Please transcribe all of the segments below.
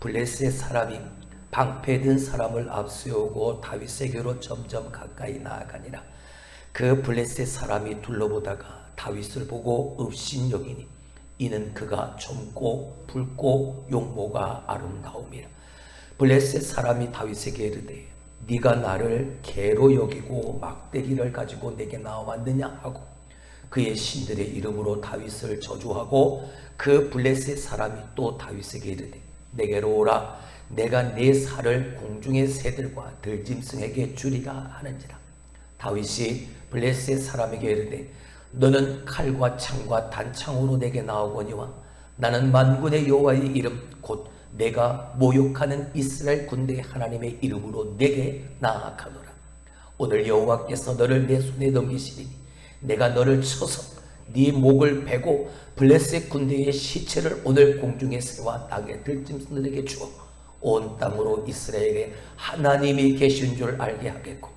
블레셋 사람이 방패든 사람을 앞세우고 다윗에게로 점점 가까이 나아가니라. 그 블레셋 사람이 둘러보다가 다윗을 보고 업신여기니 이는 그가 젊고 붉고 용모가 아름다움이라. 블레셋 사람이 다윗에게 이르되 네가 나를 개로 여기고 막대기를 가지고 내게 나왔느냐 하고 그의 신들의 이름으로 다윗을 저주하고 그 블레셋 사람이 또 다윗에게 이르되 내게로 오라. 내가 네 살을 공중의 새들과 들짐승에게 주리라 하는지라. 다윗이 블레셋 사람에게 이르되 너는 칼과 창과 단창으로 내게 나오거니와 나는 만군의 여호와의 이름 곧 내가 모욕하는 이스라엘 군대의 하나님의 이름으로 내게 나아가노라. 오늘 여호와께서 너를 내 손에 넘기시리니 내가 너를 쳐서 네 목을 베고 블레셋 군대의 시체를 오늘 공중의 새와 땅의 들짐승들에게 주어 온 땅으로 이스라엘에 하나님이 계신 줄 알게 하겠고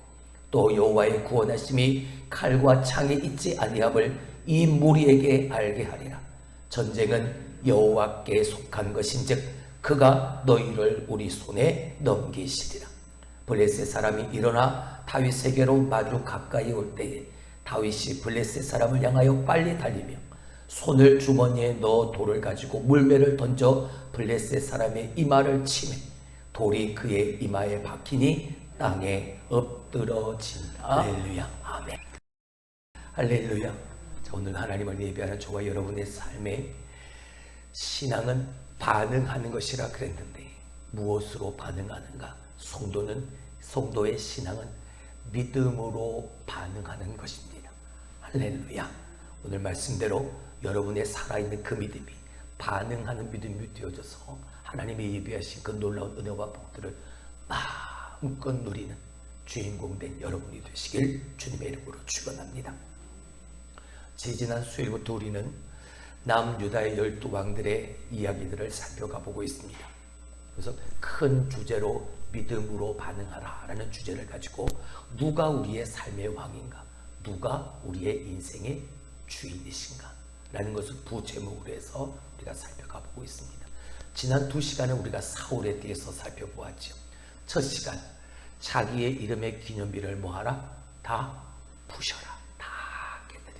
또 여호와의 구원하심이 칼과 창에 있지 아니함을 이 무리에게 알게 하리라. 전쟁은 여호와께 속한 것인즉 그가 너희를 우리 손에 넘기시리라. 블레셋 사람이 일어나 다윗에게로 마주 가까이 올 때에 다윗이 블레셋 사람을 향하여 빨리 달리며 손을 주머니에 넣어 돌을 가지고 물매를 던져 블레셋 사람의 이마를 치매 돌이 그의 이마에 박히니 땅에 엎드러진다. 할렐루야. 아멘. 할렐루야. 자, 오늘 하나님을 예배하는 저와 여러분의 삶에 신앙은 반응하는 것이라 그랬는데 무엇으로 반응하는가? 성도의 신앙은 믿음으로 반응하는 것입니다. 할렐루야. 오늘 말씀대로 여러분의 살아있는 그 믿음이 반응하는 믿음이 되어져서 하나님의 예비하신 그 놀라운 은혜와 복들을 마음껏 누리는 주인공 된 여러분이 되시길 주님의 이름으로 축원합니다. 지지난 수요일부터 우리는 남유다의 12왕들의 이야기들을 살펴가 보고 있습니다. 그래서 큰 주제로 믿음으로 반응하라 라는 주제를 가지고 누가 우리의 삶의 왕인가, 누가 우리의 인생의 주인이신가 라는 것을 부제목으로 해서 우리가 살펴가 보고 있습니다. 지난 2시간에 우리가 사울에 대해서 살펴보았죠. 첫 시간, 자기의 이름의 기념비를 뭐하라? 다 부셔라. 다 깨뜨려.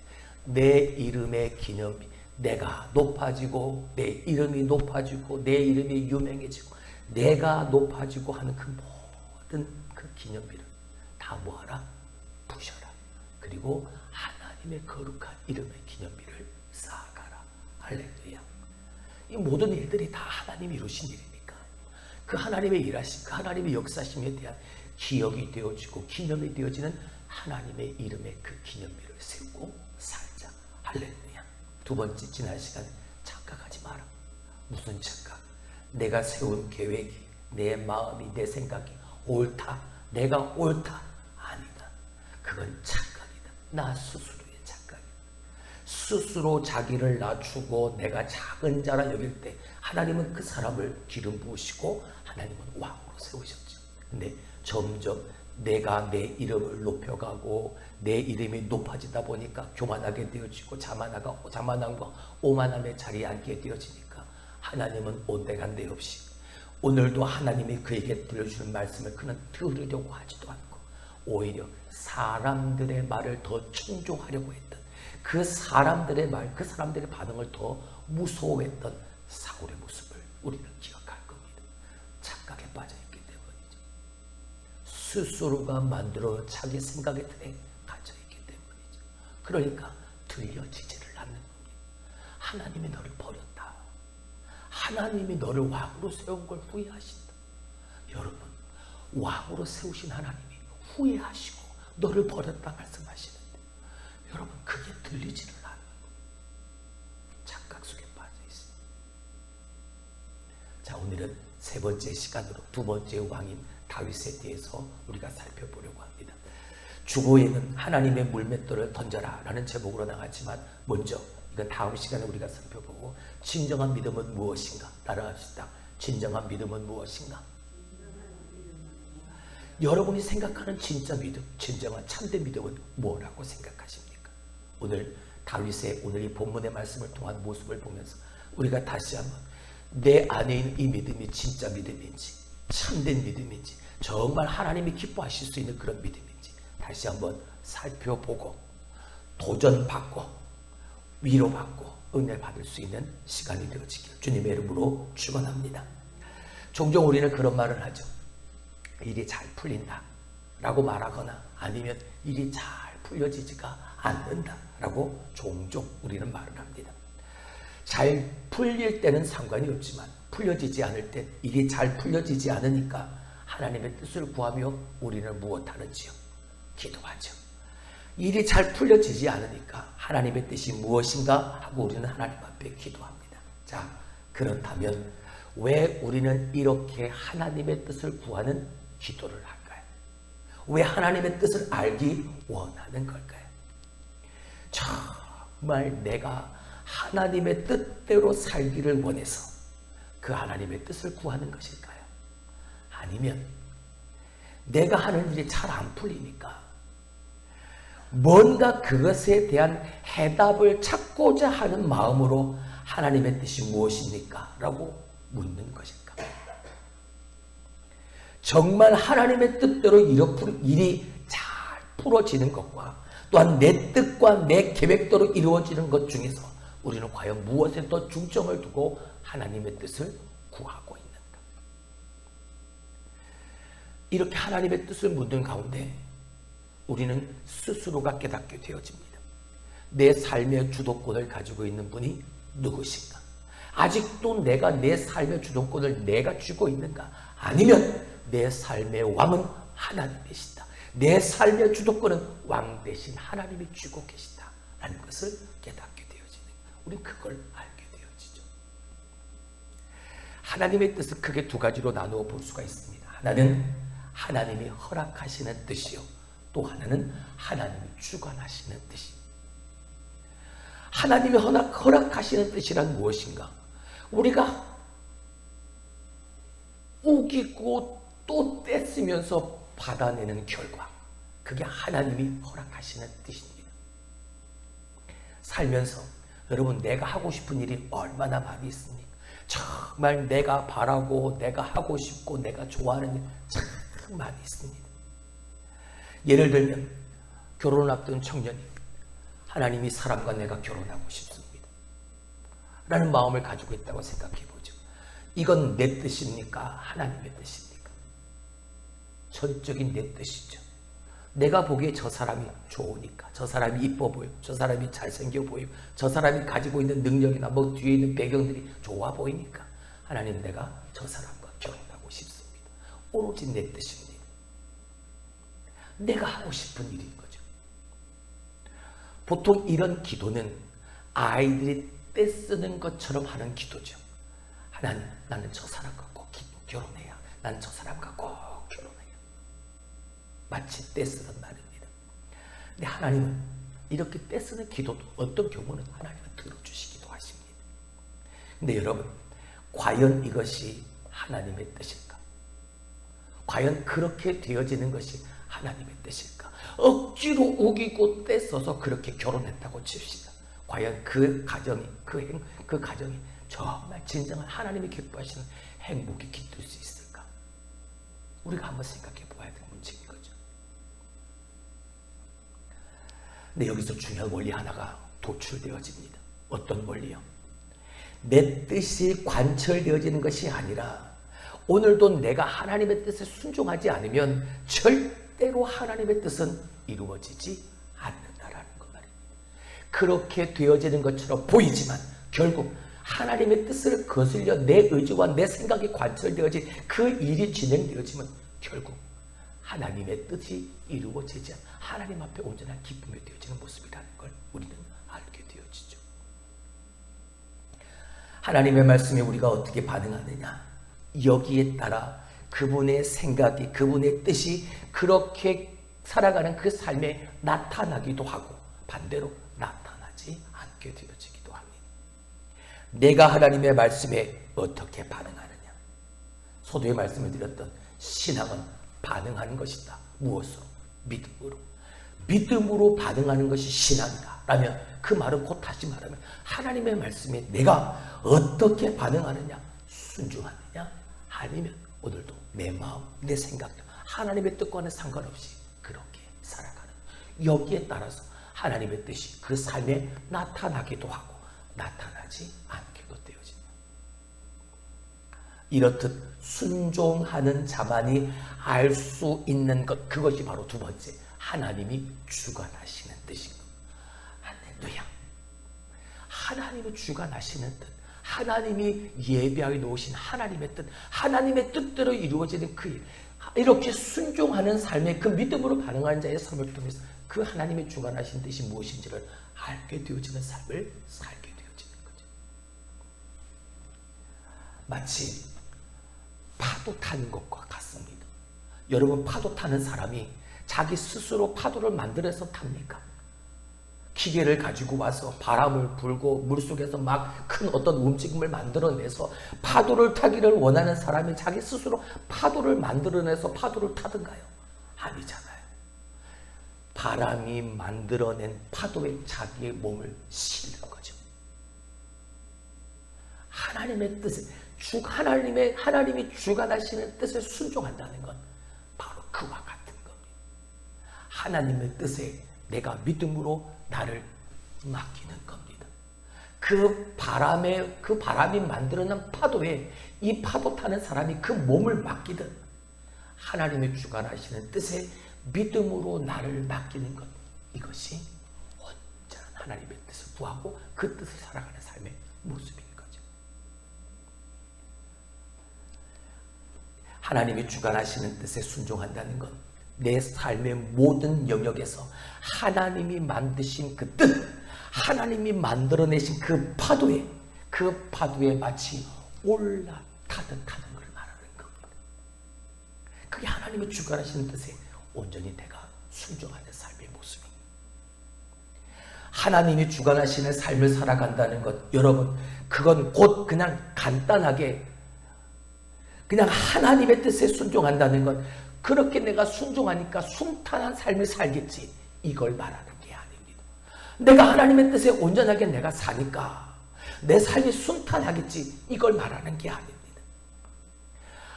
내 이름의 기념비, 내가 높아지고 내 이름이 높아지고 내 이름이 유명해지고 내가 높아지고 하는 그 모든 그 기념비를 다 뭐하라? 부셔라. 그리고 하나님의 거룩한 이름의 기념비를 쌓아가라. 할렐루야. 이 모든 일들이 다 하나님이 이루신 일이니까 그 하나님의 일하심, 그 하나님의 역사심에 대한 기억이 되어지고 기념이 되어지는 하나님의 이름의 그 기념비를 세우고 살자. 할렐루야. 두 번째, 지난 시간에 착각하지 마라. 무슨 착각? 내가 세운 계획이, 내 마음이, 내 생각이 옳다, 내가 옳다. 아니다. 그건 착각이다. 나 스스로의 착각이다. 스스로 자기를 낮추고 내가 작은 자라 여길 때 하나님은 그 사람을 기름 부으시고 하나님은 왕으로 세우셨죠. 근데 점점 내가 내 이름을 높여가고 내 이름이 높아지다 보니까 교만하게 되어지고 자만함과 오만함의 자리에 앉게 되어지니까 하나님은 온데간데 없이 오늘도 하나님이 그에게 들려주는 말씀을 그는 들으려고 하지도 않고 오히려 사람들의 말을 더 충족하려고 했던 그 사람들의 말, 그 사람들의 반응을 더 무서워했던 사울의 모습을 우리는 기억할 겁니다. 착각에 빠져있기 때문이죠. 스스로가 만들어 자기 생각의 틀에 갇혀있기 때문이죠. 그러니까 들려지지를 않는 겁니다. 하나님이 너를 버렸다. 하나님이 너를 왕으로 세운 걸 후회하신다. 여러분, 왕으로 세우신 하나님이 후회하시고 너를 버렸다 말씀하시는데 여러분, 그게 들리지를 않아요. 착각 속에 빠져 있습니다. 자, 오늘은 세 번째 시간으로 두 번째 왕인 다윗에 대해서 우리가 살펴보려고 합니다. 주보에는 하나님의 물맷돌을 던져라 라는 제목으로 나갔지만 먼저 이건 다음 시간에 우리가 살펴보고 진정한 믿음은 무엇인가? 따라합시다. 진정한 믿음은 무엇인가? 여러분이 생각하는 진짜 믿음, 진정한 참된 믿음은 뭐라고 생각하십니까? 오늘 다윗의 오늘 이 본문의 말씀을 통한 모습을 보면서 우리가 다시 한번 내 안에 있는 이 믿음이 진짜 믿음인지, 참된 믿음인지, 정말 하나님이 기뻐하실 수 있는 그런 믿음인지 다시 한번 살펴보고 도전받고 위로받고 은혜 받을 수 있는 시간이 되어지길 주님의 이름으로 축원합니다. 종종 우리는 그런 말을 하죠. 일이 잘 풀린다 라고 말하거나 아니면 일이 잘 풀려지지가 않는다 라고 종종 우리는 말을 합니다. 잘 풀릴 때는 상관이 없지만 풀려지지 않을 때 일이 잘 풀려지지 않으니까 하나님의 뜻을 구하며 우리는 무엇하는지요? 기도하죠. 일이 잘 풀려지지 않으니까 하나님의 뜻이 무엇인가 하고 우리는 하나님 앞에 기도합니다. 자, 그렇다면 왜 우리는 이렇게 하나님의 뜻을 구하는 기도를 할까요? 왜 하나님의 뜻을 알기 원하는 걸까요? 정말 내가 하나님의 뜻대로 살기를 원해서 그 하나님의 뜻을 구하는 것일까요? 아니면 내가 하는 일이 잘 안 풀리니까 뭔가 그것에 대한 해답을 찾고자 하는 마음으로 하나님의 뜻이 무엇입니까? 라고 묻는 것일까? 정말 하나님의 뜻대로 일이 잘 풀어지는 것과 또한 내 뜻과 내 계획대로 이루어지는 것 중에서 우리는 과연 무엇에 더 중점을 두고 하나님의 뜻을 구하고 있는가? 이렇게 하나님의 뜻을 묻는 가운데 우리는 스스로가 깨닫게 되어집니다. 내 삶의 주도권을 가지고 있는 분이 누구신가? 아직도 내가 내 삶의 주도권을 내가 쥐고 있는가? 아니면 내 삶의 왕은 하나님이시다. 내 삶의 주도권은 왕 대신 하나님이 쥐고 계시다라는 것을 깨닫게 되어지는, 우리는 그걸 알게 되어지죠. 하나님의 뜻을 크게 두 가지로 나누어 볼 수가 있습니다. 하나는 하나님이 허락하시는 뜻이요, 또 하나는 하나님이 주관하시는 뜻입니다. 하나님이 허락하시는 뜻이란 무엇인가? 우리가 우기고 또 떼쓰면서 받아내는 결과, 그게 하나님이 허락하시는 뜻입니다. 살면서 여러분, 내가 하고 싶은 일이 얼마나 많이 있습니까? 정말 내가 바라고 내가 하고 싶고 내가 좋아하는 일 참 많이 있습니다. 예를 들면 결혼을 앞둔 청년이 하나님이 사람과 내가 결혼하고 싶습니다 라는 마음을 가지고 있다고 생각해 보죠. 이건 내 뜻입니까? 하나님의 뜻입니까? 전적인 내 뜻이죠. 내가 보기에 저 사람이 좋으니까, 저 사람이 이뻐 보여, 저 사람이 잘생겨 보여, 저 사람이 가지고 있는 능력이나 뭐 뒤에 있는 배경들이 좋아 보이니까 하나님, 내가 저 사람과 결혼하고 싶습니다. 오로지 내 뜻입니다. 내가 하고 싶은 일인 거죠. 보통 이런 기도는 아이들이 떼쓰는 것처럼 하는 기도죠. 하나님, 나는 저 사람과 꼭 결혼해야, 난 저 사람과 꼭 결혼해야. 마치 떼쓰는 말입니다. 근데 하나님은 이렇게 떼쓰는 기도도 어떤 경우는 하나님은 들어주시기도 하십니다. 근데 여러분, 과연 이것이 하나님의 뜻일까? 과연 그렇게 되어지는 것이 하나님의 뜻일까? 억지로 우기고 떼써서 그렇게 결혼했다고 칩시다. 과연 그 가정이, 그 가정이 정말 진정한 하나님이 기뻐하시는 행복이 깃들 수 있을까? 우리가 한번 생각해 보아야 될 문제인 거죠. 근데 여기서 중요한 원리 하나가 도출되어집니다. 어떤 원리요? 내 뜻이 관철되어지는 것이 아니라 오늘도 내가 하나님의 뜻에 순종하지 않으면 절대로 하나님의 뜻은 이루어지지 않는다라는 것 말입니다. 그렇게 되어지는 것처럼 보이지만 결국 하나님의 뜻을 거슬려 내 의지와 내 생각이 관철되어진 그 일이 진행되어지면 결국 하나님의 뜻이 이루어지지 않는, 하나님 앞에 온전한 기쁨이 되어지는 모습이라는 걸 우리는 알게 되어지죠. 하나님의 말씀에 우리가 어떻게 반응하느냐, 여기에 따라 그분의 생각이, 그분의 뜻이 그렇게 살아가는 그 삶에 나타나기도 하고 반대로 나타나지 않게 되어지기도 합니다. 내가 하나님의 말씀에 어떻게 반응하느냐, 소도의 말씀을 드렸던 신앙은 반응하는 것이다. 무엇으로? 믿음으로. 믿음으로 반응하는 것이 신앙이다 라면 그 말은 곧 다시 말하면 하나님의 말씀에 내가 어떻게 반응하느냐, 순종하느냐? 아니면 오늘도 내 마음, 내 생각도 하나님의 뜻과는 상관없이 그렇게 살아가는, 여기에 따라서 하나님의 뜻이 그 삶에 나타나기도 하고 나타나지 않기도 되어진다. 이렇듯 순종하는 자만이 알 수 있는 것, 그것이 바로 두 번째, 하나님이 주관하시는 뜻인 것. 할렐루야. 하나님이 주관하시는 뜻, 하나님이 예비하여 놓으신 하나님의 뜻, 하나님의 뜻대로 이루어지는 그 일, 이렇게 순종하는 삶의 그 믿음으로 반응하는 자의 삶을 통해서 그 하나님의 주관하신 뜻이 무엇인지를 알게 되어지는 삶을 살게 되어지는 거죠. 마치 파도 타는 것과 같습니다. 여러분, 파도 타는 사람이 자기 스스로 파도를 만들어서 탑니까? 기계를 가지고 와서 바람을 불고 물속에서 막 큰 어떤 움직임을 만들어내서 파도를 타기를 원하는 사람이 자기 스스로 파도를 만들어내서 파도를 타든가요? 아니잖아요. 바람이 만들어낸 파도에 자기의 몸을 실는 거죠. 하나님의 뜻에, 하나님이 주관하시는 뜻에 순종한다는 건 바로 그와 같은 겁니다. 하나님의 뜻에 내가 믿음으로 나를 맡기는 겁니다. 그 바람이 만들어낸 파도에 이 파도 타는 사람이 그 몸을 맡기듯 하나님의 주관하시는 뜻에 믿음으로 나를 맡기는 것, 이것이 온전한 하나님의 뜻을 구하고 그 뜻을 살아가는 삶의 모습인 거죠. 하나님이 주관하시는 뜻에 순종한다는 것, 내 삶의 모든 영역에서 하나님이 만드신 그 뜻, 하나님이 만들어내신 그 파도에 마치 올라타듯 하는 걸 말하는 겁니다. 그게 하나님이 주관하시는 뜻에 온전히 내가 순종하는 삶의 모습입니다. 하나님이 주관하시는 삶을 살아간다는 것, 여러분, 그건 곧 그냥 간단하게 그냥 하나님의 뜻에 순종한다는 것, 그렇게 내가 순종하니까 순탄한 삶을 살겠지, 이걸 말하는 게 아닙니다. 내가 하나님의 뜻에 온전하게 내가 사니까 내 삶이 순탄하겠지, 이걸 말하는 게 아닙니다.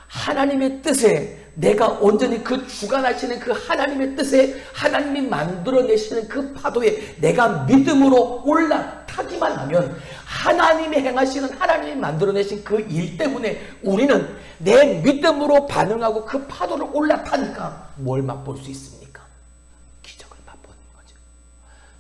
하나님의 뜻에 내가 온전히 그 주관하시는 그 하나님의 뜻에 하나님이 만들어내시는 그 파도에 내가 믿음으로 올라타기만 하면 하나님이 행하시는, 하나님이 만들어내신 그 일 때문에 우리는 내 믿음으로 반응하고 그 파도를 올라타니까 뭘 맛볼 수 있습니까? 기적을 맛보는 거죠.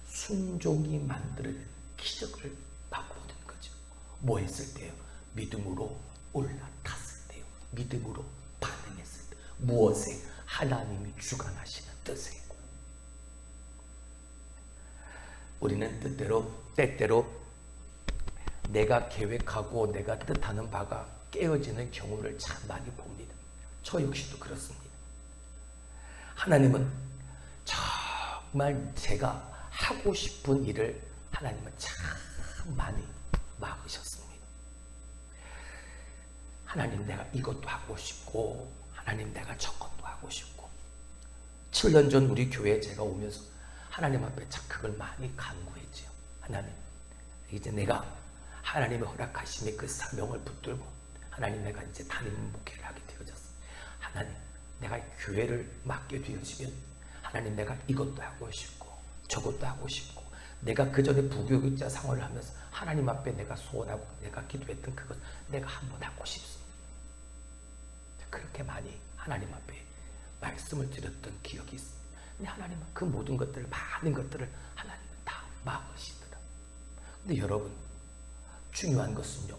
순종이 만들어낸 기적을 맛보는 거죠. 뭐 했을 때요? 믿음으로 올라탔을 때요. 믿음으로 반응했을 때. 무엇에? 하나님이 주관하시는 뜻에. 우리는 때때로 내가 계획하고 내가 뜻하는 바가 깨어지는 경우를 참 많이 봅니다. 저 역시도 그렇습니다. 하나님은 정말 제가 하고 싶은 일을 하나님은 참 많이 막으셨습니다. 하나님, 내가 이것도 하고 싶고, 하나님, 내가 저것도 하고 싶고. 7년 전 우리 교회에 제가 오면서 하나님 앞에 참 그걸 많이 간구했죠. 하나님, 이제 내가 하나님의 허락하심에 그 사명을 붙들고 하나님, 내가 이제 담임 목회를 하게 되어졌어. 하나님, 내가 교회를 맡게 되어지면 하나님, 내가 이것도 하고 싶고 저것도 하고 싶고, 내가 그 전에 부교육자 생활을 하면서 하나님 앞에 내가 소원하고 내가 기도했던 그것 내가 한번 하고 싶습니다. 그렇게 많이 하나님 앞에 말씀을 드렸던 기억이 있습니다. 근데 하나님은 그 모든 것들을, 많은 것들을 하나님은 다 막으시더라. 근데 여러분, 중요한 것은요,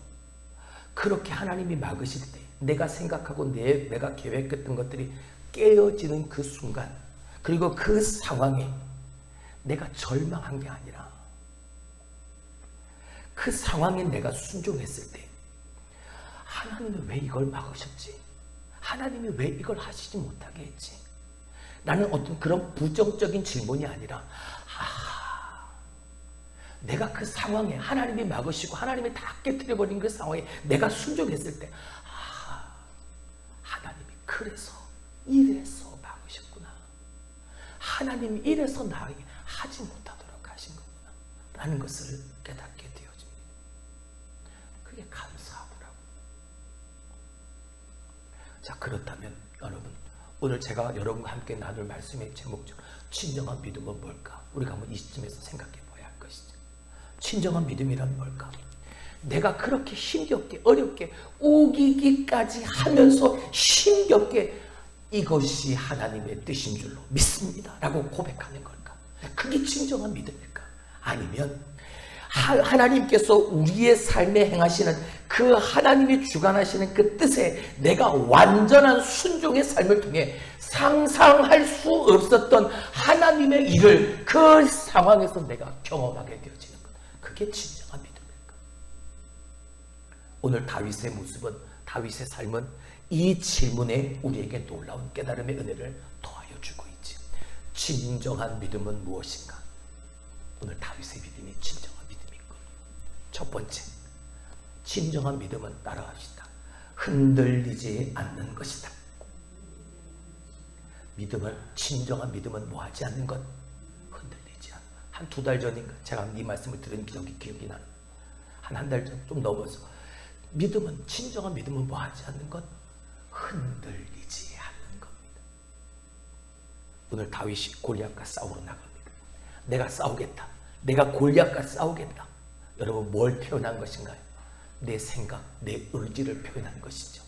그렇게 하나님이 막으실 때 내가 생각하고 내가 계획했던 것들이 깨어지는 그 순간, 그리고 그 상황에 내가 절망한 게 아니라 그 상황에 내가 순종했을 때 하나님이 왜 이걸 막으셨지? 하나님이 왜 이걸 하시지 못하게 했지? 나는 어떤 그런 부정적인 질문이 아니라 내가 그 상황에 하나님이 막으시고 하나님이 다 깨뜨려버린 그 상황에 내가 순종했을 때 하나님이 그래서 이래서 막으셨구나. 하나님이 이래서 나에게 하지 못하도록 하신 거구나 라는 것을 깨닫게 되어집니다. 그게 감사하더라고요. 자, 그렇다면 여러분, 오늘 제가 여러분과 함께 나눌 말씀의 제목 중 진정한 믿음은 뭘까? 우리가 한번 이 시점에서 생각해 봐야 할 것이죠. 진정한 믿음이란 뭘까? 내가 그렇게 힘겹게 어렵게 우기기까지 하면서 힘겹게 이것이 하나님의 뜻인 줄로 믿습니다 라고 고백하는 걸까? 그게 진정한 믿음일까? 아니면 하나님께서 우리의 삶에 행하시는 그 하나님이 주관하시는 그 뜻에 내가 완전한 순종의 삶을 통해 상상할 수 없었던 하나님의 일을 그 상황에서 내가 경험하게 되어지는 것, 그게 진정한 믿음일까? 오늘 다윗의 모습은, 다윗의 삶은 이 질문에 우리에게 놀라운 깨달음의 은혜를 더하여 주고 있지. 진정한 믿음은 무엇인가? 오늘 다윗의 믿음이 진정한 믿음이고, 첫 번째, 진정한 믿음은 따라합시다. 흔들리지 않는 것이다. 믿음은, 진정한 믿음은 뭐 하지 않는 것? 흔들리지 않는 것. 한 2달 전인가 제가 이 말씀을 들은 기억이 나는, 한 달 전 좀 넘어서, 믿음은, 진정한 믿음은 뭐 하지 않는 것? 흔들리지 않는 겁니다. 오늘 다윗이 골리앗과 싸우러 나갑니다. 내가 싸우겠다. 내가 골리앗과 싸우겠다. 여러분, 뭘 표현한 것인가요? 내 생각, 내 의지를 표현한 것이죠.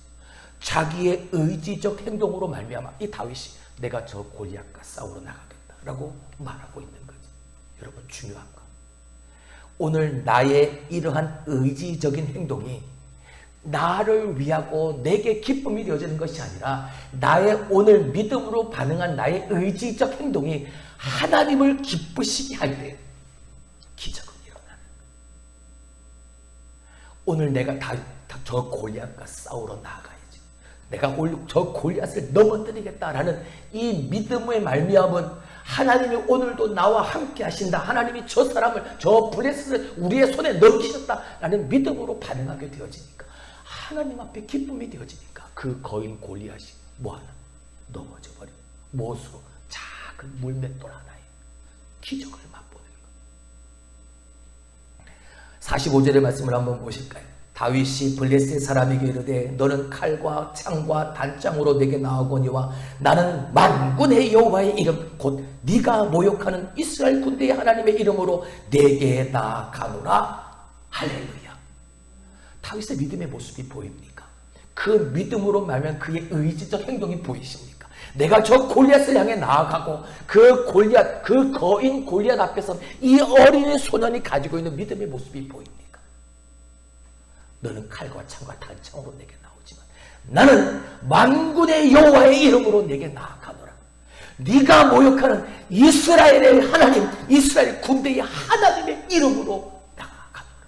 자기의 의지적 행동으로 말미암아 이 다윗이 내가 저 골리앗과 싸우러 나가겠다라고 말하고 있는 거죠. 여러분, 중요한 거. 오늘 나의 이러한 의지적인 행동이 나를 위하고 내게 기쁨이 되어지는 것이 아니라 나의 오늘 믿음으로 반응한 나의 의지적 행동이 하나님을 기쁘시게 할 때 기적은 일어나는 거예요. 오늘 내가 저 골리앗과 싸우러 나가야지. 내가 저 골리앗을 넘어뜨리겠다라는 이 믿음의 말미암은 하나님이 오늘도 나와 함께 하신다. 하나님이 저 사람을, 저 블레셋을 우리의 손에 넘기셨다라는 믿음으로 반응하게 되어지니까 하나님 앞에 기쁨이 되어지니까 그 거인 골리앗이 뭐하나? 넘어져 버려. 못으로 작은 물맷돌 하나에 기적을 맛보는 것. 45절의 말씀을 한번 보실까요? 다윗이 블레셋 사람에게 이르되 너는 칼과 창과 단장으로 내게 나아오거니와 나는 만군의 여호와의 이름 곧 네가 모욕하는 이스라엘 군대의 하나님의 이름으로 내게 나아가노라. 할렐루야. 다윗의 믿음의 모습이 보입니까? 그 믿음으로 말하면 그의 의지적 행동이 보이십니까? 내가 저 골리앗을 향해 나아가고 그 골리앗, 그 거인 골리앗 앞에서 이 어린이 소년이 가지고 있는 믿음의 모습이 보입니까? 너는 칼과 창과 단창으로 내게 나오지만 나는 만군의 여호와의 이름으로 내게 나아가노라. 네가 모욕하는 이스라엘의 하나님, 이스라엘 군대의 하나님의 이름으로 나아가노라.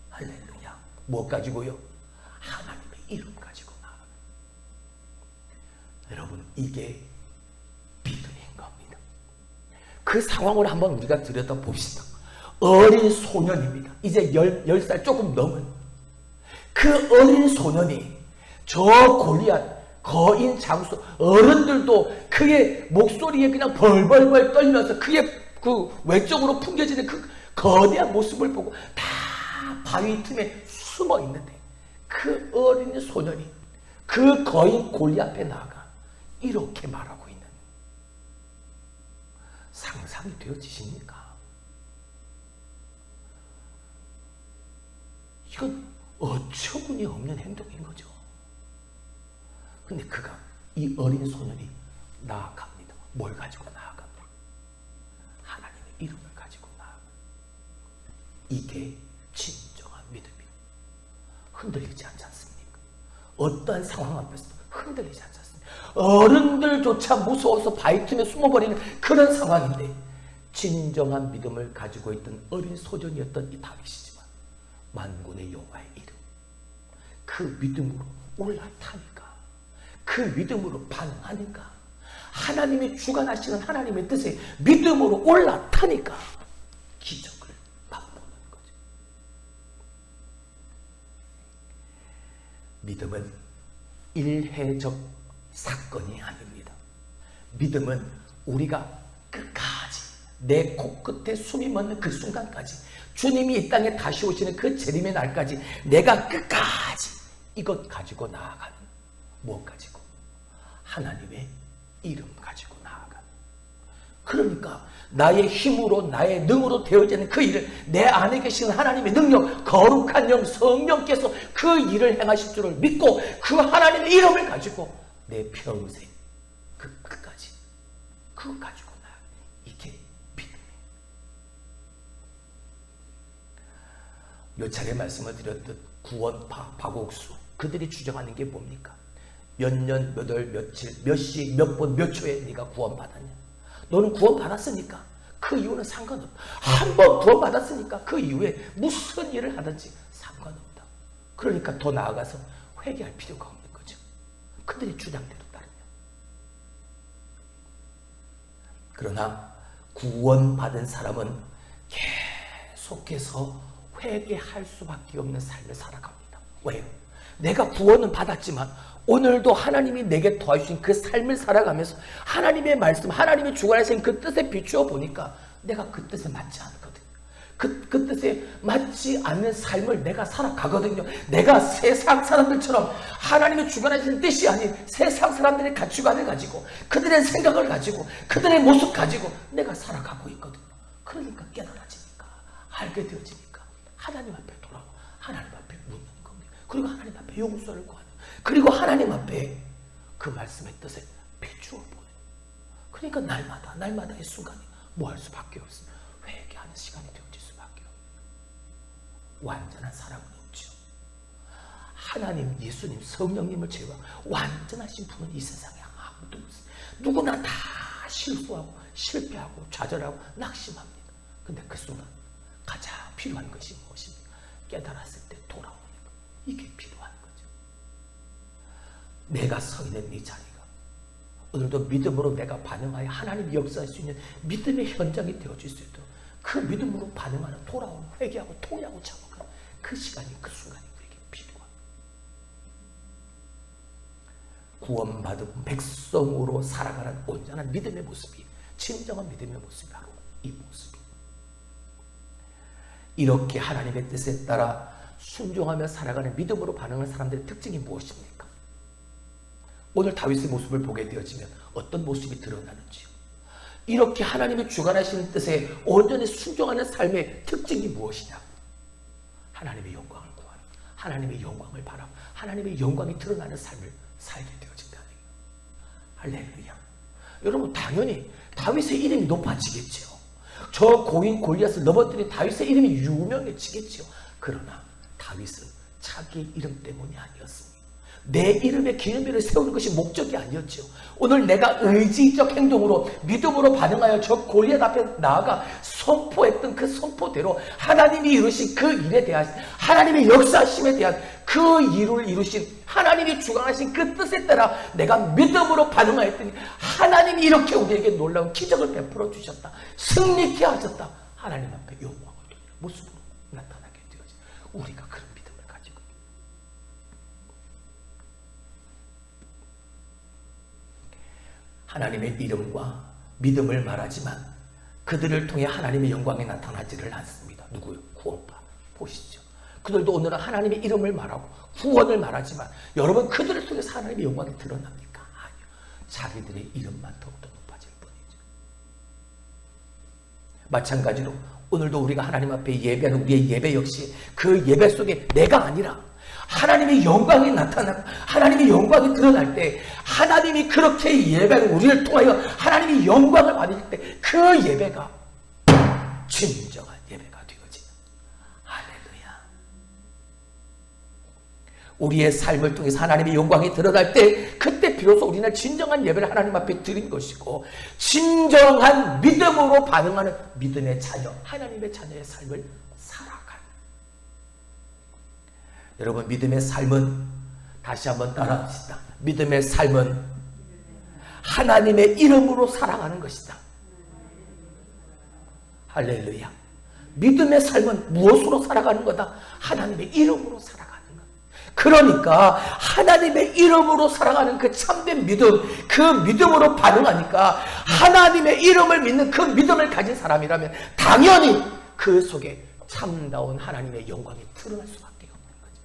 할렐루야. 뭐 가지고요? 하나님의 이름 가지고 나아가는. 여러분, 이게 믿음인 겁니다. 그 상황을 한번 우리가 들여다봅시다. 어린 소년입니다. 이제 10살 조금 넘은 그 어린 소년이 저 골리앗, 거인 장수, 어른들도 그의 목소리에 그냥 벌벌벌 떨면서 그의 그 외적으로 풍겨지는 그 거대한 모습을 보고 다 바위 틈에 숨어 있는데 그 어린 소년이 그 거인 골리앗 앞에 나가 이렇게 말하고 있는, 상상이 되어지십니까? 이건 어처구니 없는 행동인 거죠. 근데 그가, 이 어린 소년이 나아갑니다. 뭘 가지고 나아갑니까? 하나님의 이름을 가지고 나아갑니다. 이게 진정한 믿음입니다. 흔들리지 않지 않습니까? 어떠한 상황 앞에서도 흔들리지 않지 않습니까? 어른들조차 무서워서 바위 틈에 숨어버리는 그런 상황인데 진정한 믿음을 가지고 있던 어린 소년이었던 이 다윗이지만 만군의 여호와의 이름, 그 믿음으로 올라타니까, 그 믿음으로 반응하니까, 하나님이 주관하시는 하나님의 뜻에 믿음으로 올라타니까 기적을 맛보는 거죠. 믿음은 일회적 사건이 아닙니다. 믿음은 우리가 끝까지, 내 코끝에 숨이 멎는 그 순간까지, 주님이 이 땅에 다시 오시는 그 재림의 날까지 내가 끝까지 이것 가지고 나아가는, 무엇 가지고? 하나님의 이름 가지고 나아가. 그러니까 나의 힘으로 나의 능으로 되어지는 그 일을 내 안에 계신 하나님의 능력, 거룩한 영 성령께서 그 일을 행하실 줄을 믿고 그 하나님의 이름을 가지고 내 평생 그 끝까지 그거 가지고 나아가. 이게 믿음이에요. 몇 차례 말씀을 드렸듯 구원파, 박옥수 그들이 주장하는 게 뭡니까? 몇 년, 몇 월, 며칠, 몇 시, 몇 분, 몇 초에 네가 구원받았냐? 너는 구원받았으니까 그 이유는 상관없다. 한 번 구원받았으니까 그 이후에 무슨 일을 하든지 상관없다. 그러니까 더 나아가서 회개할 필요가 없는 거죠. 그들의 주장대로 따르면. 그러나 구원받은 사람은 계속해서 회개할 수밖에 없는 삶을 살아갑니다. 왜요? 내가 구원은 받았지만 오늘도 하나님이 내게 도와주신 그 삶을 살아가면서 하나님의 말씀, 하나님이 주관하신 그 뜻에 비추어 보니까 내가 그 뜻에 맞지 않거든요. 그 뜻에 맞지 않는 삶을 내가 살아가거든요. 내가 세상 사람들처럼 하나님이 주관하신 뜻이 아닌 세상 사람들의 가치관을 가지고 그들의 생각을 가지고 그들의 모습 가지고 내가 살아가고 있거든요. 그러니까 깨달아지니까 알게 되어지니까 하나님 앞에 돌아오고 하나님 앞에 묻는 겁니다. 그리고 하나님 앞에 용서를 구하는, 그리고 하나님 앞에 그 말씀의 뜻에 비추어 보는. 그러니까 날마다의 순간이 뭐 할 수밖에 없습니다. 회개하는 시간이 되어질 수밖에 없어요. 완전한 사랑은 없죠. 하나님, 예수님, 성령님을 제외한 완전하신 분은 이 세상에 아무도 없습니다. 누구나 다 실수하고 실패하고 좌절하고 낙심합니다. 근데 그 순간 가장 필요한 것이 무엇입니까? 깨달았을 때 돌아오는 것. 이게 필요한 거죠. 내가 서 있는 이 자리가 오늘도 믿음으로 내가 반응하여 하나님이 역사할 수 있는 믿음의 현장이 되어질 수 있도록 그 믿음으로 반응하는, 돌아오는, 회개하고 통회하고 참아가는 그 시간이, 그 순간이 우리에게 필요합니다. 구원받은 백성으로 살아가는 온전한 믿음의 모습이, 진정한 믿음의 모습이 바로 이 모습입니다. 이렇게 하나님의 뜻에 따라 순종하며 살아가는 믿음으로 반응하는 사람들의 특징이 무엇입니까? 오늘 다윗의 모습을 보게 되어지면 어떤 모습이 드러나는지요? 이렇게 하나님의 주관하시는 뜻에 온전히 순종하는 삶의 특징이 무엇이냐? 하나님의 영광을 구하는, 하나님의 영광을 바라고 하나님의 영광이 드러나는 삶을 살게 되어진다는 거예요. 할렐루야. 여러분, 당연히 다윗의 이름이 높아지겠죠. 저 고인 골리앗을 넘어뜨린 다윗의 이름이 유명해지겠죠. 그러나 다윗은 자기 이름 때문이 아니었습니다. 내 이름의 기념비를 세우는 것이 목적이 아니었죠. 오늘 내가 의지적 행동으로 믿음으로 반응하여 저 골리앗 앞에 나아가 선포했던 그 선포대로 하나님이 이루신 그 일에 대한, 하나님의 역사심에 대한 그 일을 이루신 하나님이 주관하신 그 뜻에 따라 내가 믿음으로 반응하였더니 하나님이 이렇게 우리에게 놀라운 기적을 베풀어 주셨다. 승리케 하셨다. 하나님 앞에 영광을 돌리는 모습으로 나타나게 되어지. 우리가 그런 믿음을 가지고 하나님의 이름과 믿음을 말하지만 그들을 통해 하나님의 영광이 나타나지를 않습니다. 누구요? 구원파. 보시죠. 그들도 오늘은 하나님의 이름을 말하고 구원을 말하지만 여러분, 그들을 통해서 하나님의 영광이 드러납니까? 아니요. 자기들의 이름만 더욱더 높아질 뿐이죠. 마찬가지로 오늘도 우리가 하나님 앞에 예배하는 우리의 예배 역시 그 예배 속에 내가 아니라 하나님의 영광이 나타나고 하나님의 영광이 드러날 때, 하나님이 그렇게 예배하는 우리를 통하여 하나님이 영광을 받을 때 그 예배가 진정한 예배가 되어지는. 할렐루야. 우리의 삶을 통해서 하나님의 영광이 드러날 때 그때 비로소 우리는 진정한 예배를 하나님 앞에 드린 것이고, 진정한 믿음으로 반응하는 믿음의 자녀, 하나님의 자녀의 삶을 살아가는. 여러분, 믿음의 삶은, 다시 한번 따라합시다. 믿음의 삶은 하나님의 이름으로 살아가는 것이다. 할렐루야. 믿음의 삶은 무엇으로 살아가는 거다? 하나님의 이름으로 살아가는 것. 그러니까 하나님의 이름으로 살아가는 그 참된 믿음, 그 믿음으로 반응하니까 하나님의 이름을 믿는 그 믿음을 가진 사람이라면 당연히 그 속에 참다운 하나님의 영광이 드러날 수밖에 없는 거죠.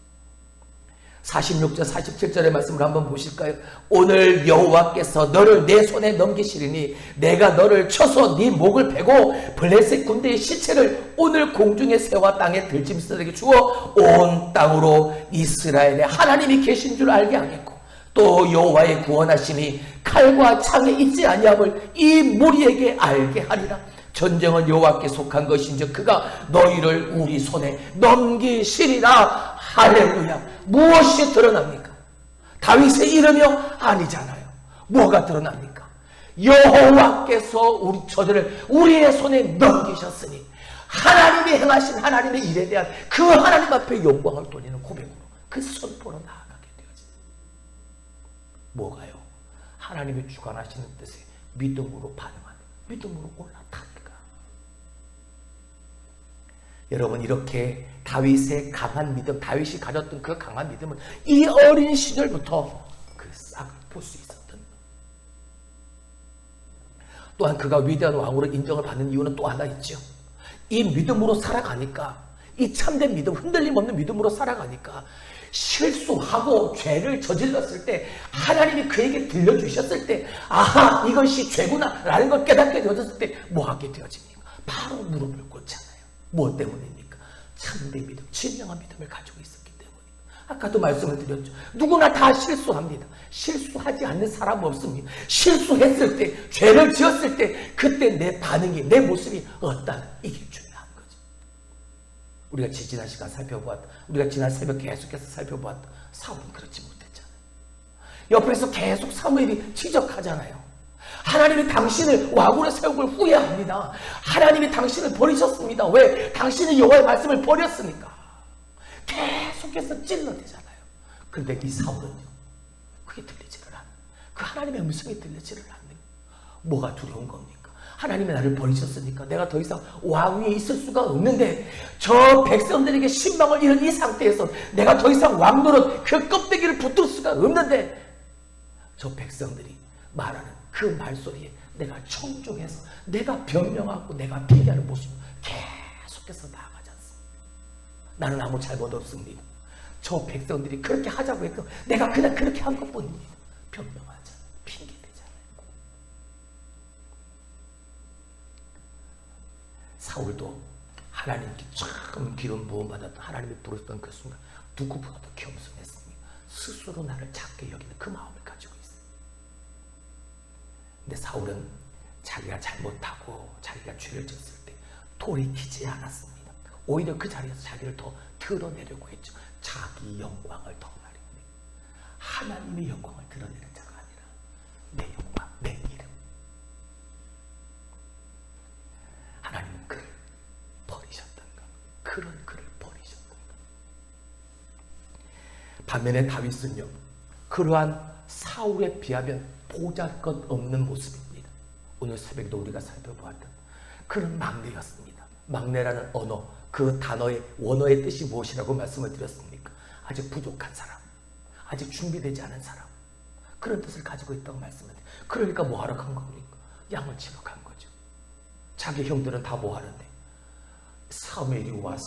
46절 47절의 말씀을 한번 보실까요? 오늘 여호와께서 너를 내 손에 넘기시리니 내가 너를 쳐서 네 목을 베고 블레셋 군대의 시체를 오늘 공중의 새와 땅의 들짐승에게 주어 온 땅으로 이스라엘의 하나님이 계신 줄 알게 하겠고 또 여호와의 구원하심이 칼과 창에 있지 아니함을 이 무리에게 알게 하리라. 전쟁은 여호와께 속한 것인즉 그가 너희를 우리 손에 넘기시리라. 할렐루야. 무엇이 드러납니까? 다윗의 이름이요? 아니잖아요. 뭐가 드러납니까? 여호와께서 저들을 우리의 손에 넘기셨으니 하나님이 행하신 하나님의 일에 대한 그 하나님 앞에 영광을 돌리는 고백으로 그 선포로 나아가게 되어집니다. 뭐가요? 하나님이 주관하시는 뜻에 믿음으로 반응하는, 믿음으로 올라타니까. 여러분, 이렇게 다윗의 강한 믿음, 다윗이 가졌던 그 강한 믿음은 이 어린 시절부터 싹 볼 수 있었던. 또한 그가 위대한 왕으로 인정을 받는 이유는 또 하나 있죠. 이 믿음으로 살아가니까, 이 참된 믿음, 흔들림 없는 믿음으로 살아가니까 실수하고 죄를 저질렀을 때 하나님이 그에게 들려주셨을 때 아하, 이것이 죄구나 라는 걸 깨닫게 되어졌을 때 뭐 하게 되어집니까? 바로 무릎을 꿇잖아요. 무엇 때문입니까? 참된 믿음, 진정한 믿음을 가지고 있었기 때문입니다. 아까도 말씀을 드렸죠. 누구나 다 실수합니다. 실수하지 않는 사람 없습니다. 실수했을 때, 죄를 지었을 때 그때 내 반응이, 내 모습이 어떠한, 이게 중요한 거죠. 우리가 지난 시간 살펴보았다. 우리가 지난 새벽 계속해서 살펴보았다. 사울은 그렇지 못했잖아요. 옆에서 계속 사무엘이 지적하잖아요. 하나님이 당신을 왕으로 세운 걸 후회합니다. 하나님이 당신을 버리셨습니다. 왜? 당신이 여호와의 말씀을 버렸으니까. 계속해서 찔러대잖아요. 그런데 이 사울은요, 그게 들리지를 않아요. 그 하나님의 음성이 들리지를 않는. 뭐가 두려운 겁니까? 하나님이 나를 버리셨으니까 내가 더 이상 왕 위에 있을 수가 없는데, 저 백성들에게 신망을 잃은 이 상태에서 내가 더 이상 왕 노릇 그 껍데기를 붙들 수가 없는데, 저 백성들이 말하는 그 말소리에 내가 청종해서 내가 변명하고 내가 피기하는 모습을 계속해서 나아가지 않습니다. 나는 아무 잘못 없습니다. 저 백성들이 그렇게 하자고 했고 내가 그냥 그렇게 한 것뿐입니다. 변명하자, 핑계대잖아요. 사울도 하나님께 참 기름 부음 받았던, 하나님이 부르셨던 그 순간 누구보다도 겸손했습니다. 스스로 나를 작게 여기는 그 마음을 가지고 있어요. 근데 사울은 자기가 잘못하고 자기가 죄를 지었을 때 돌이키지 않았습니다. 오히려 그 자리에서 자기를 더 드러내려고 했죠. 자기 영광을 더 말입니다. 하나님의 영광을 드러내는 자가 아니라 내 영광, 내 이름. 하나님은 그를 버리셨던가? 그런 그를 버리셨던가? 반면에 다윗은요, 그러한 사울에 비하면 보잘것없는 모습입니다. 오늘 새벽도 우리가 살펴보았던 그런 막내였습니다. 막내라는 언어, 그 단어의 원어의 뜻이 무엇이라고 말씀을 드렸습니까? 아직 부족한 사람, 아직 준비되지 않은 사람, 그런 뜻을 가지고 있다고 말씀을 드려요. 그러니까 뭐하러 간 겁니까? 양을 치러 간 거죠. 자기 형들은 다 뭐하는데 사무엘이 와서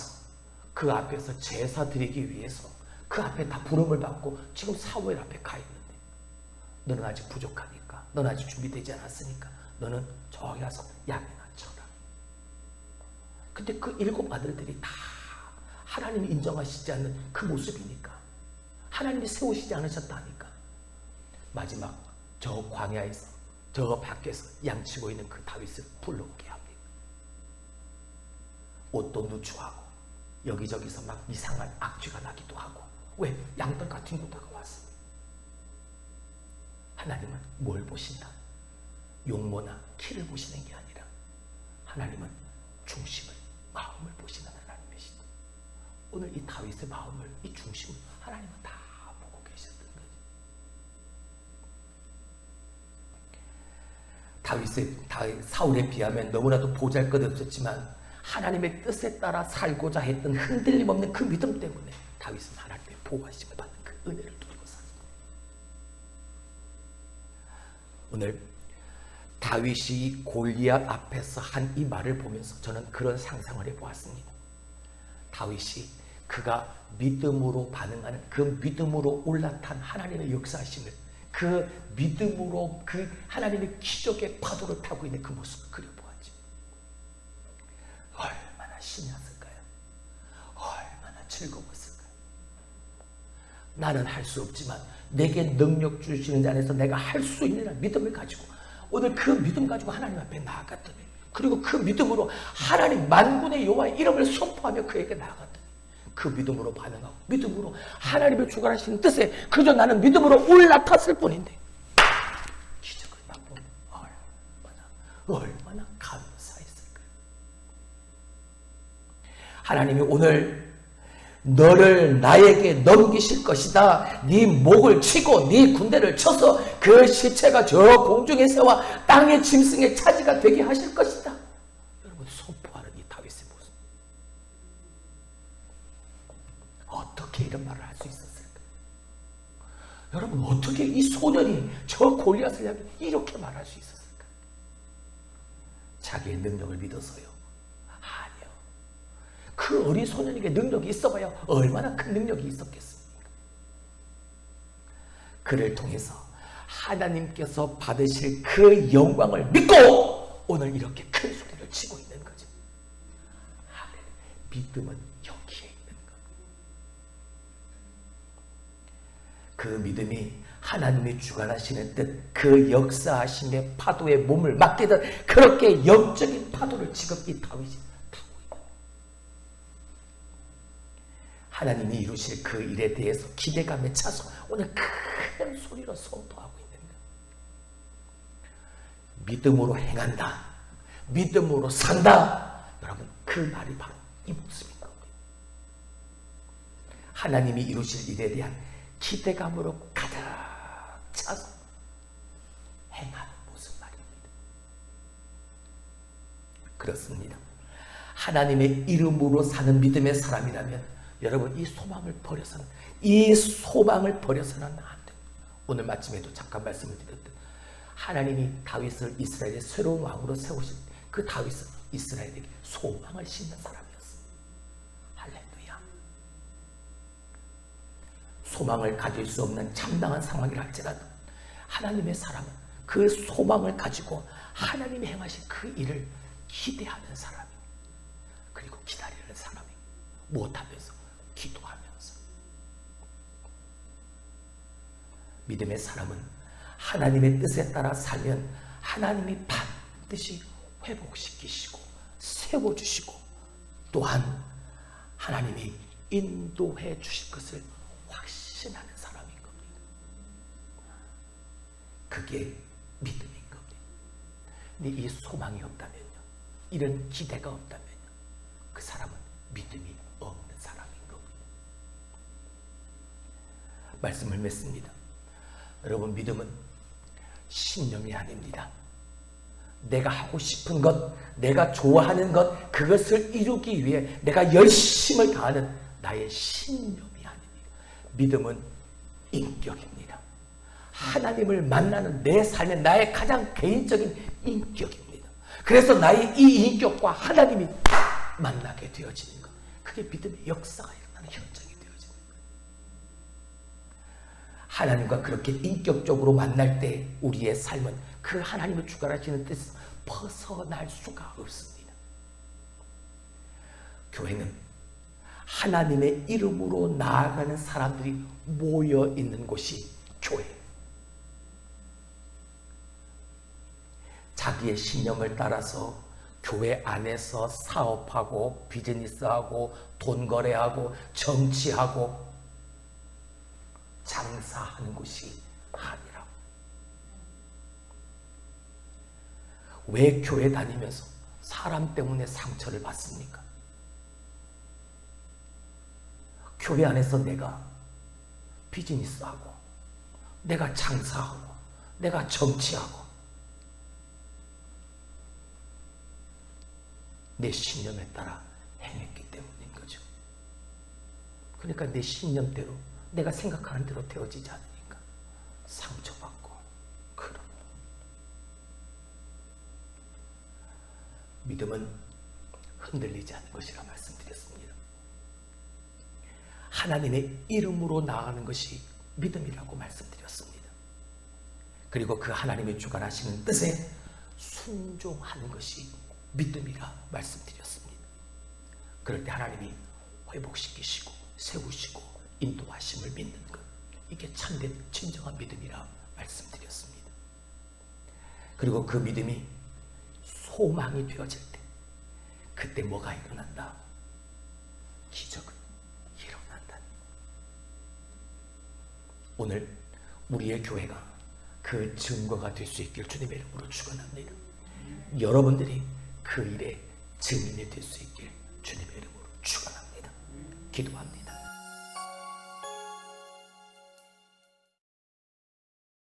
그 앞에서 제사 드리기 위해서 그 앞에 다 부름을 받고 지금 사무엘 앞에 가 있는데, 너는 아직 부족하니까, 너는 아직 준비되지 않았으니까 너는 저기 가서 양이나 쳐라. 근데 그 7 아들들이 다 하나님이 인정하시지 않는 그 모습이니까, 하나님이 세우시지 않으셨다니까 마지막 저 광야에서, 저 밖에서 양치고 있는 그 다윗을 불러오게 합니다. 옷도 누추하고 여기저기서 막 이상한 악취가 나기도 하고. 왜? 양털 같은 구다가 왔습니다. 하나님은 뭘 보신다? 용모나 키를 보시는 게 아니라 하나님은 중심을, 마음을 보시는 하나님이시다. 오늘 이 다윗의 마음을, 이 중심을 하나님은 다 보고 계셨던 거죠. 사울에 비하면 너무나도 보잘것없었지만 하나님의 뜻에 따라 살고자 했던 흔들림 없는 그 믿음 때문에 다윗은 하나님의 보호하심을 받는 그 은혜를 누리고 삽니다. 오늘 다윗이 골리앗 앞에서 한 이 말을 보면서 저는 그런 상상을 해보았습니다. 다윗이 그가 믿음으로 반응하는 그 믿음으로 올라탄 하나님의 역사하심을 그 믿음으로 그 하나님의 기적의 파도를 타고 있는 그 모습을 그려보았지. 얼마나 신났을까요? 얼마나 즐거웠을까요? 나는 할 수 없지만 내게 능력 주시는 자 안에서 내가 할 수 있는 믿음을 가지고 오늘 그 믿음 가지고 하나님 앞에 나아갔더니 그리고 그 믿음으로 하나님 만군의 여호와의 이름을 선포하며 그에게 나아갔더니 그 믿음으로 반응하고 믿음으로 하나님의 주관하시는 뜻에 그저 나는 믿음으로 올라탔을 뿐인데 기적을 맛보면 얼마나 감사했을까요? 하나님이 오늘 너를 나에게 넘기실 것이다. 네 목을 치고 네 군대를 쳐서 그 시체가 저 공중의 새와 땅의 짐승의 차지가 되게 하실 것이다. 여러분 선포하는 이 다윗의 모습. 어떻게 이런 말을 할 수 있었을까? 여러분 어떻게 이 소년이 저 골리앗을 향해 이렇게 말할 수 있었을까? 자기의 능력을 믿어서요. 그 어린 소년에게 능력이 있어봐야 얼마나 큰 능력이 있었겠습니까? 그를 통해서 하나님께서 받으실 그 영광을 믿고 오늘 이렇게 큰 소리를 치고 있는 거죠. 믿음은 여기에 있는 겁니다. 그 믿음이 하나님이 주관하시는 뜻, 그 역사하심의 파도에 몸을 맡기듯 그렇게 영적인 파도를 지금 이 다윗이 하나님이 이루실 그 일에 대해서 기대감에 차서 오늘 큰 소리로 선포하고 있는 거예요. 믿음으로 행한다. 믿음으로 산다. 여러분 그 말이 바로 이 모습인 겁니다. 하나님이 이루실 일에 대한 기대감으로 가득 차서 행하는 모습 말입니다. 그렇습니다. 하나님의 이름으로 사는 믿음의 사람이라면 여러분 이 소망을 버려서는 안 됩니다. 오늘 마침에도 잠깐 말씀을 드렸듯 하나님이 다윗을 이스라엘의 새로운 왕으로 세우실 그 다윗은 이스라엘에게 소망을 심는 사람이었습니다. 할렐루야. 소망을 가질 수 없는 참담한 상황이라 할지라도 하나님의 사람은 그 소망을 가지고 하나님이 행하신 그 일을 기대하는 사람이 그리고 기다리는 사람이 무엇하면서 기도하면서 믿음의 사람은 하나님의 뜻에 따라 살면 하나님이 반드시 회복시키시고 세워주시고 또한 하나님이 인도해 주실 것을 확신하는 사람인 겁니다. 그게 믿음인 겁니다. 근데 이 소망이 없다면요, 이런 기대가 없다면요, 그 사람은 믿음이 없는 사람인 겁니다. 말씀을 맺습니다. 여러분 믿음은 신념이 아닙니다. 내가 하고 싶은 것, 내가 좋아하는 것, 그것을 이루기 위해 내가 열심을 다하는 나의 신념이 아닙니다. 믿음은 인격입니다. 하나님을 만나는 내 삶의 나의 가장 개인적인 인격입니다. 그래서 나의 이 인격과 하나님이 만나게 되어지는 것, 그게 믿음의 역사가 일어나는 현장이 되어지는 거예요. 하나님과 그렇게 인격적으로 만날 때 우리의 삶은 그 하나님을 주관하시는 뜻에서 벗어날 수가 없습니다. 교회는 하나님의 이름으로 나아가는 사람들이 모여 있는 곳이 교회. 자기의 신념을 따라서 교회 안에서 사업하고 비즈니스하고 돈 거래하고 정치하고 장사하는 곳이 아니라, 왜 교회 다니면서 사람 때문에 상처를 받습니까? 교회 안에서 내가 비즈니스하고 내가 장사하고 내가 정치하고 내 신념에 따라 행했기 때문인 거죠. 그러니까 내 신념대로 내가 생각하는 대로 되어지지 않으니까 상처받고 그런. 믿음은 흔들리지 않는 것이라 말씀드렸습니다. 하나님의 이름으로 나아가는 것이 믿음이라고 말씀드렸습니다. 그리고 그 하나님의 주관하시는 뜻에 순종하는 것이 믿음이라 말씀드렸습니다. 그럴 때 하나님이 회복시키시고 세우시고 인도하심을 믿는 것, 이게 참된 진정한 믿음이라 말씀드렸습니다. 그리고 그 믿음이 소망이 되어질 때 그때 뭐가 일어난다? 기적은 일어난다. 오늘 우리의 교회가 그 증거가 될 수 있길 주님의 이름으로 축원합니다. 여러분들이 그 일의 증인이 될 수 있길 주님의 이름으로 축원합니다. 기도합니다.